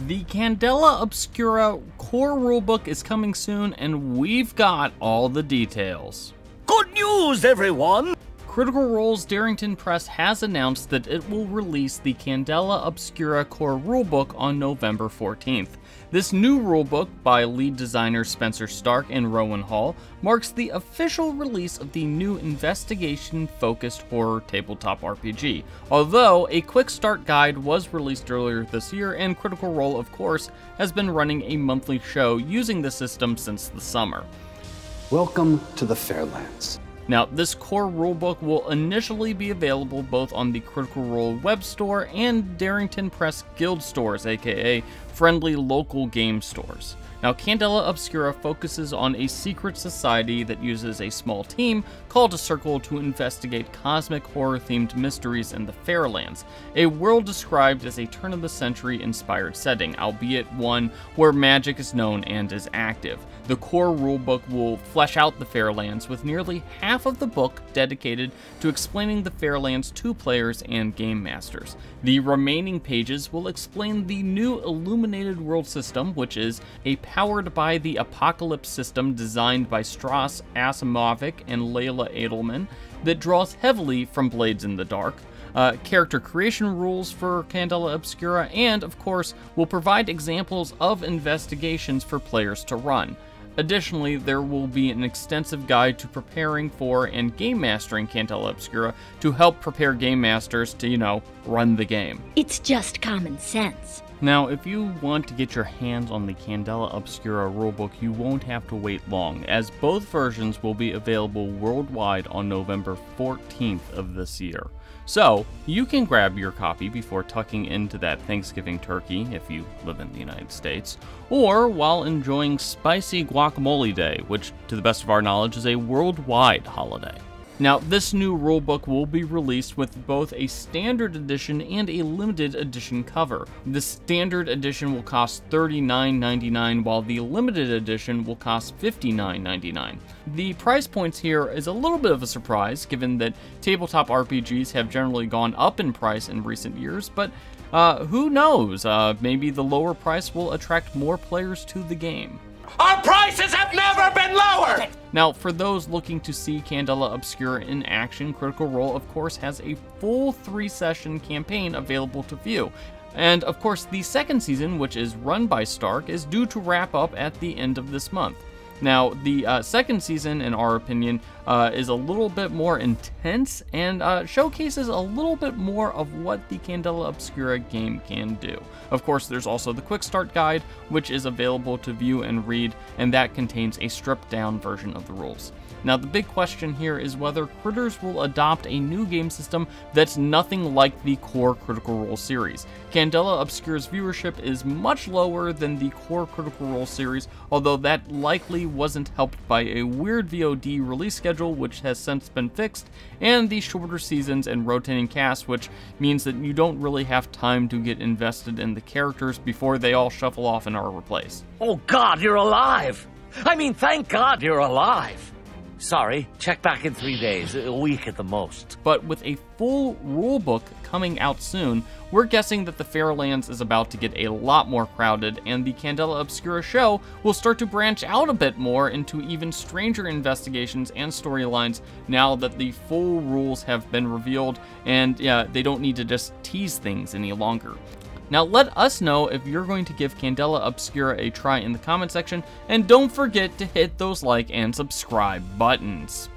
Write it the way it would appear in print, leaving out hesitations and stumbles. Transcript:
The Candela Obscura Core Rulebook is coming soon, and we've got all the details. Good news, everyone! Critical Role's Darrington Press has announced that it will release the Candela Obscura Core Rulebook on November 14th. This new rulebook, by lead designers Spenser Starke and Rowan marks the official release of the new investigation-focused horror tabletop RPG, although a quick start guide was released earlier this year, and Critical Role, of course, has been running a monthly show using the system since the summer. Welcome to the Fairlands. Now, this core rulebook will initially be available both on the Critical Role web store and Darrington Press guild stores, aka friendly local game stores. Now, Candela Obscura focuses on a secret society that uses a small team called a Circle to investigate cosmic horror-themed mysteries in the Fairlands, a world described as a turn-of-the-century inspired setting, albeit one where magic is known and is active. The core rulebook will flesh out the Fairlands, with nearly half of the book dedicated to explaining the Fairlands to players and game masters. The remaining pages will explain the new illuminated world system, which is a powered by the Apocalypse system designed by Strauss Asimovic and Layla Edelman that draws heavily from Blades in the Dark, character creation rules for Candela Obscura, and, of course, will provide examples of investigations for players to run. Additionally, there will be an extensive guide to preparing for and game mastering Candela Obscura to help prepare game masters to, run the game. It's just common sense. Now, if you want to get your hands on the Candela Obscura rulebook, you won't have to wait long, as both versions will be available worldwide on November 14th of this year. So, you can grab your copy before tucking into that Thanksgiving turkey if you live in the United States, or while enjoying Spicy Guacamole Day, which, to the best of our knowledge, is a worldwide holiday. Now, this new rulebook will be released with both a standard edition and a limited edition cover. The standard edition will cost $39.99, while the limited edition will cost $59.99. The price points here is a little bit of a surprise, given that tabletop RPGs have generally gone up in price in recent years, but who knows? Maybe the lower price will attract more players to the game. Our prices have never been lower! Now, for those looking to see Candela Obscura in action, Critical Role, of course, has a full 3-session campaign available to view. And, of course, the second season, which is run by Starke, is due to wrap up at the end of this month. Now, the second season, in our opinion, is a little bit more intense and showcases a little bit more of what the Candela Obscura game can do. Of course, there's also the Quick Start Guide, which is available to view and read, and that contains a stripped-down version of the rules. Now, the big question here is whether Critters will adopt a new game system that's nothing like the core Critical Role series. Candela Obscura's viewership is much lower than the core Critical Role series, although that likely wasn't helped by a weird VOD release schedule, which has since been fixed, and the shorter seasons and rotating cast, which means that you don't really have time to get invested in the characters before they all shuffle off and are replaced. Oh God, you're alive! I mean, thank God you're alive! Sorry, check back in 3 days, a week at the most. But with a full rulebook coming out soon, we're guessing that the Fairlands is about to get a lot more crowded, and the Candela Obscura show will start to branch out a bit more into even stranger investigations and storylines now that the full rules have been revealed, and they don't need to just tease things any longer. Now, let us know if you're going to give Candela Obscura a try in the comment section, and don't forget to hit those like and subscribe buttons.